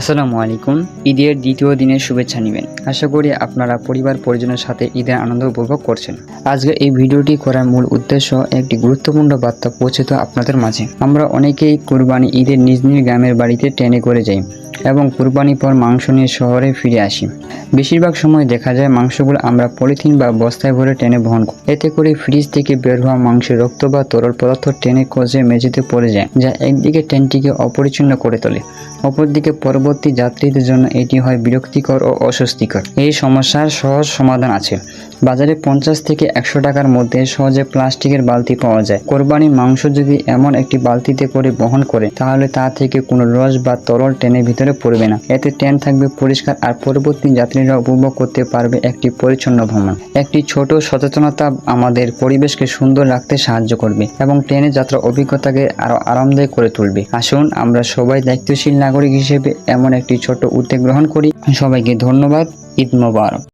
আসসালামু আলাইকুম। ঈদের দ্বিতীয় দিনের শুভেচ্ছা নেবেন। আশা করি আপনারা পরিবার পরিজনের সাথে ঈদের আনন্দ উপভোগ করছেন। আজকে এই ভিডিওটি করার মূল উদ্দেশ্য একটি গুরুত্বপূর্ণ বার্তা পৌঁছে দেওয়া আপনাদের মাঝে। আমরা অনেকেই কুরবানি ঈদের নিজ নিজ গ্রামের বাড়িতে ট্রেনে করে যাই এবং কুরবানির পর মাংস নিয়ে শহরে ফিরে আসি। বেশিরভাগ সময় দেখা যায় মাংসগুলো আমরা পলিথিন বা বস্তায় ভরে ট্রেনে বহন করি। এতে করে ফ্রিজ থেকে বের হওয়া মাংসের রক্ত বা তরল পদার্থ ট্রেনে কষে মেঝেতে পড়ে যায়, যা একদিকে ট্রেনটিকে অপরিচ্ছন্ন করে তোলে, অপরদিকে পরবর্তী যাত্রীদের জন্য এটি হয় বিরক্তিকর ও অস্বস্তিকর। এই সমস্যার সহজ সমাধান আছে। বাজারে 50 থেকে 100 টাকার মধ্যে সহজে প্লাস্টিকের বালতি পাওয়া যায়। কোরবানির মাংস যদি এমন একটি বালতিতে করে বহন করে, তাহলে তা থেকে কোনো রস বা তরল ট্রেনের ভিতরে পড়বে না। এতে ট্রেন থাকবে পরিষ্কার আর পরবর্তী যাত্রীরা উপভোগ করতে পারবে একটি পরিচ্ছন্ন ভ্রমণ। একটি ছোট সচেতনতা আমাদের পরিবেশকে সুন্দর রাখতে সাহায্য করবে এবং ট্রেনে যাত্রার অভিজ্ঞতাকে আরো আরামদায়ক করে তুলবে। আসুন আমরা সবাই দায়িত্বশীল নাগরিক হিসেবে এমন একটি ছোট উদ্যোগ গ্রহণ করি। সবাইকে ধন্যবাদ। ঈদ মোবারক।